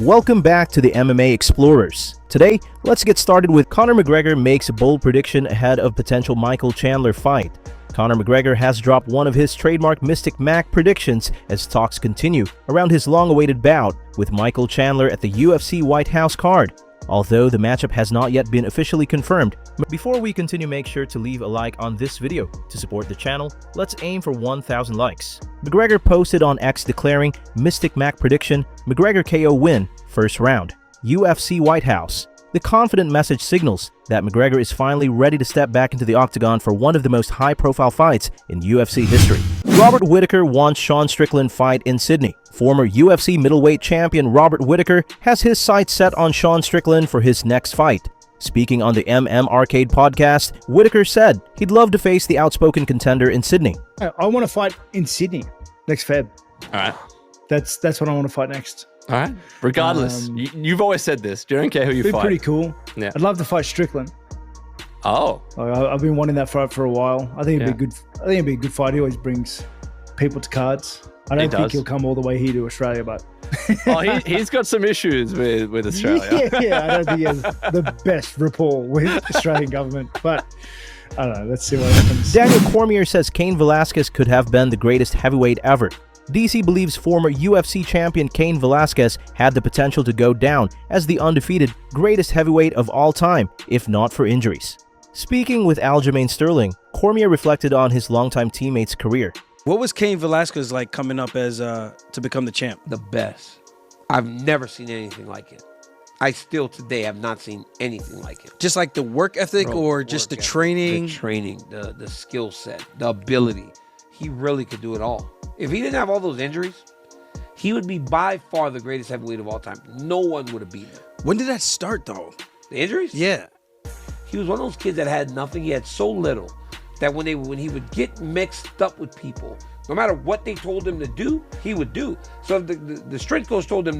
Welcome back to the MMA Explorers. Today, let's get started with Conor McGregor makes a bold prediction ahead of potential Michael Chandler fight. Conor McGregor has dropped one of his trademark Mystic Mac predictions as talks continue around his long-awaited bout with Michael Chandler at the UFC White House card. Although the matchup has not yet been officially confirmed, before we continue, make sure to leave a like on this video. To support the channel, let's aim for 1,000 likes. McGregor posted on X declaring, Mystic Mac prediction, McGregor KO win, first round. UFC White House. The confident message signals that McGregor is finally ready to step back into the octagon for one of the most high-profile fights in UFC history. Robert Whittaker wants Sean Strickland fight in Sydney. Former UFC middleweight champion Robert Whittaker has his sights set on Sean Strickland for his next fight. Speaking on the MM Arcade podcast, Whittaker said he'd love to face the outspoken contender in Sydney. I want to fight in Sydney next Feb. All right. That's what I want to fight next. All right. Regardless, you've always said this. You don't care who you It'd be fight. pretty cool. Yeah. I'd love to fight Strickland. Oh. I've been wanting that fight for a while. I think it'd be good. I think it'd be a good fight. He always brings people to cards. I don't think he'll come all the way here to Australia, but he's got some issues with Australia. Yeah, I don't think he has the best rapport with the Australian government, but I don't know. Let's see what happens. Daniel Cormier says Cain Velasquez could have been the greatest heavyweight ever. DC believes former UFC champion Cain Velasquez had the potential to go down as the undefeated greatest heavyweight of all time, if not for injuries. Speaking with Aljamain Sterling, Cormier reflected on his longtime teammate's career. What was Cain Velasquez like coming up as to become the champ? The best. I've never seen anything like it. I still today have not seen anything like it. Just like the work ethic, or just the training? The training, the skill set, the ability. He really could do it all. If he didn't have all those injuries, he would be by far the greatest heavyweight of all time. No one would have beaten him. When did that start, though? The injuries? Yeah. He was one of those kids that had nothing. He had so little that when he would get mixed up with people, no matter what they told him to do, he would do. So if the strength coach told him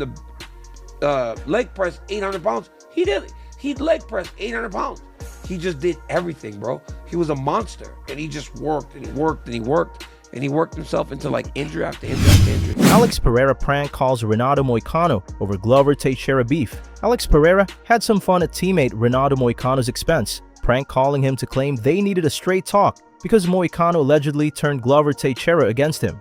to leg press 800 pounds, he did it. He'd leg press 800 pounds. He just did everything, bro. He was a monster, and he just worked and he worked and he worked. And he worked himself into like injury after injury after injury. Alex Pereira prank calls Renato Moicano over Glover Teixeira beef. Alex Pereira had some fun at teammate Renato Moicano's expense, prank calling him to claim they needed a straight talk because Moicano allegedly turned Glover Teixeira against him.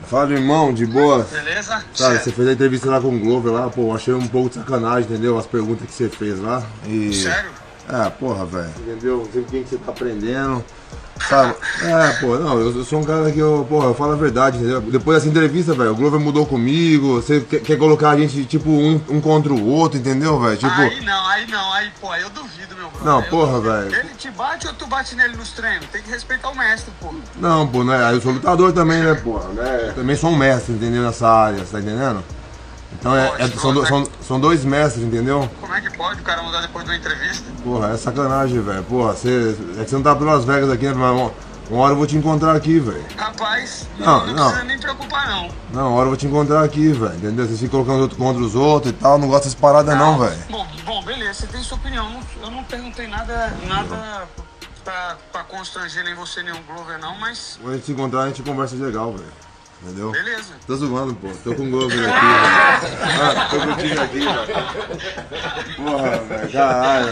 Fala, irmão, de boa. Beleza? Sabe, você fez a entrevista lá com o Glover lá, pô, achei um pouco de sacanagem, entendeu? As perguntas que você fez lá. E... Sério? É, porra, velho. Entendeu? Não sei com quem que você tá aprendendo. Sabe? É, pô, não, eu sou um cara que eu falo a verdade, entendeu? Depois dessa entrevista, velho, o Glover mudou comigo, você quer colocar a gente, tipo, um contra o outro, entendeu, velho? Tipo... Aí, pô, eu duvido, meu brother. Não, porra, velho. Ele te bate ou tu bate nele nos treinos? Tem que respeitar o mestre, pô. Não, pô, né? Eu sou lutador também, né, porra, né? Eu também sou um mestre, entendeu, nessa área, você tá entendendo? Então são dois mestres, entendeu? Como é que pode o cara mudar depois de uma entrevista? Porra, é sacanagem, velho. Porra, é que você não tá por Las Vegas aqui, né? Mas uma hora eu vou te encontrar aqui, velho. Rapaz, não precisa nem preocupar, não. Não, uma hora eu vou te encontrar aqui, velho. Entendeu? Vocês ficam colocando os outros contra os outros e tal. Não gosto dessas paradas, não, velho. Bom, beleza, você tem sua opinião. Eu não perguntei nada pra constranger nem você, nem o Glover, não, mas... Quando a gente se encontrar, a gente conversa legal, velho. Entendeu? Beleza. Tô zoando, pô. Tô com o Glover aqui, velho. Tô contigo aqui, velho. Porra, velho. Caralho,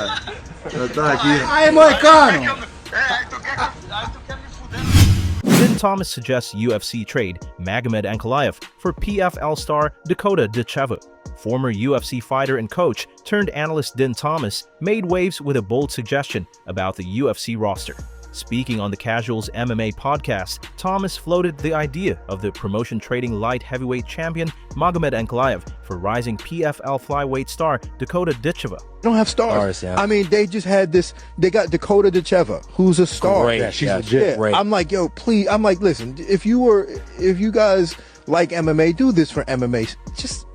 velho. Tá aqui. Aí, Moicano! Aí tu quer me fuder. Din Thomas suggests UFC trade Magomed Ankalaev for PFL star Dakota Ditcheva. Former UFC fighter and coach turned analyst Din Thomas made waves with a bold suggestion about the UFC roster. Speaking on the Casuals MMA podcast, Thomas floated the idea of the promotion trading light heavyweight champion Magomed Ankalaev for rising PFL flyweight star Dakota Ditcheva. They don't have stars. I mean, they just had this. They got Dakota Ditcheva, who's a star. Great. She's legit. Great. I'm like, yo, please. I'm like, listen, if you guys like MMA, do this for MMA. Just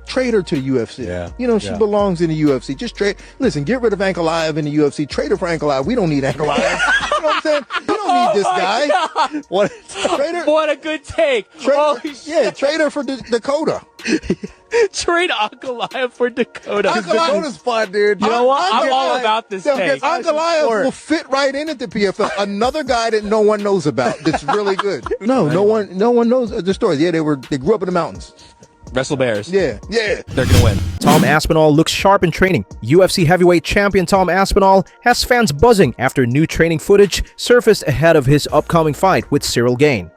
trade her to UFC. Yeah. You know, she belongs in the UFC. Just trade. Listen, get rid of Ankalaev in the UFC. Trade her for Ankalaev. We don't need Ankalaev. You know what I'm saying? You don't need this guy. God. What a good take. Trade her for Dakota. Trade Ankalaev for Dakota. Dakota's fun, dude. You know what? I'm all about this take. Ankalaev will fit right in at the PFL. Another guy that no one knows about that's really good. No one knows the story. Yeah, they grew up in the mountains. Wrestle bears. Yeah. They're gonna win. Tom Aspinall looks sharp in training. UFC heavyweight champion Tom Aspinall has fans buzzing after new training footage surfaced ahead of his upcoming fight with Cyril Gane.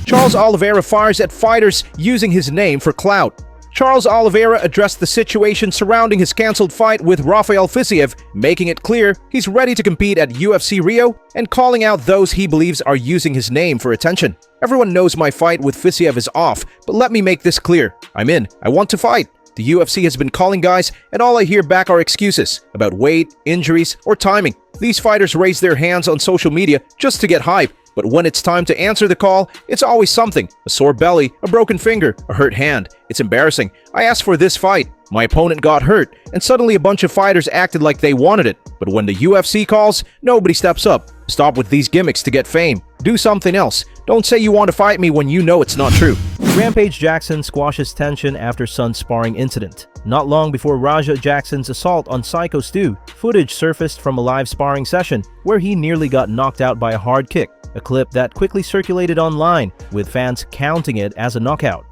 Charles Oliveira fires at fighters using his name for clout. Charles Oliveira addressed the situation surrounding his cancelled fight with Rafael Fiziev, making it clear he's ready to compete at UFC Rio and calling out those he believes are using his name for attention. Everyone knows my fight with Fiziev is off, but let me make this clear. I'm in. I want to fight. The UFC has been calling guys, and all I hear back are excuses about weight, injuries, or timing. These fighters raise their hands on social media just to get hype. But when it's time to answer the call, it's always something. A sore belly, a broken finger, a hurt hand. It's embarrassing. I asked for this fight. My opponent got hurt, and suddenly a bunch of fighters acted like they wanted it. But when the UFC calls, nobody steps up. Stop with these gimmicks to get fame. Do something else. Don't say you want to fight me when you know it's not true. Rampage Jackson squashes tension after son's sparring incident. Not long before Raja Jackson's assault on Psycho Stu, footage surfaced from a live sparring session where he nearly got knocked out by a hard kick. A clip that quickly circulated online, with fans counting it as a knockout.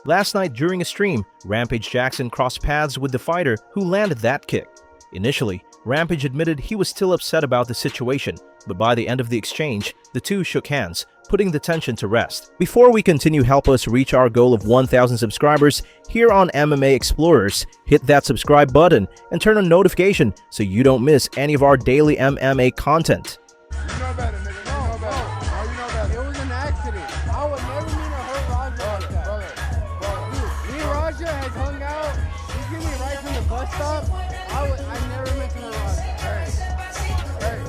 Last night during a stream, Rampage Jackson crossed paths with the fighter who landed that kick. Initially, Rampage admitted he was still upset about the situation, but by the end of the exchange, the two shook hands, putting the tension to rest. Before we continue, help us reach our goal of 1,000 subscribers here on MMA Explorers. Hit that subscribe button and turn on notification so you don't miss any of our daily MMA content. You know better, nigga. You know better. Oh, you know better. It was an accident. I would never mean to hurt Raja like that. Dude, me and Raja had hung out. He hit me right from the bus stop. I never meant to hurt Raja.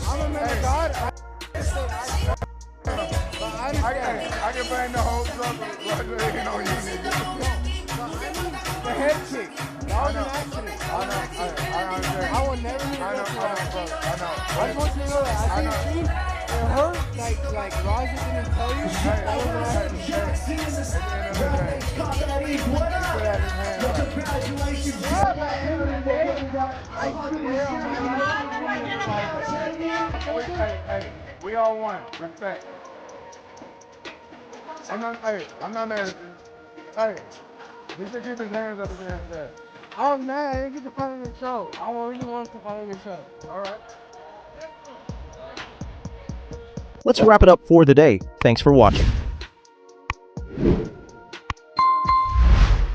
I'm a man of God. I can blame the whole struggle. Roger ain't on you, nigga. The head kick. That was an accident. I understand. I will never mean to hurt Raja. I know. I just want you to know that. I think it hurt. Like Raja didn't tell you. That was an Hey, we all won. Respect. I'm not mad at you. Hey, he should keep his hands up his head. I was mad. I didn't get to fight on the show. I really wanted to fight on the show. All right. Let's wrap it up for the day. Thanks for watching.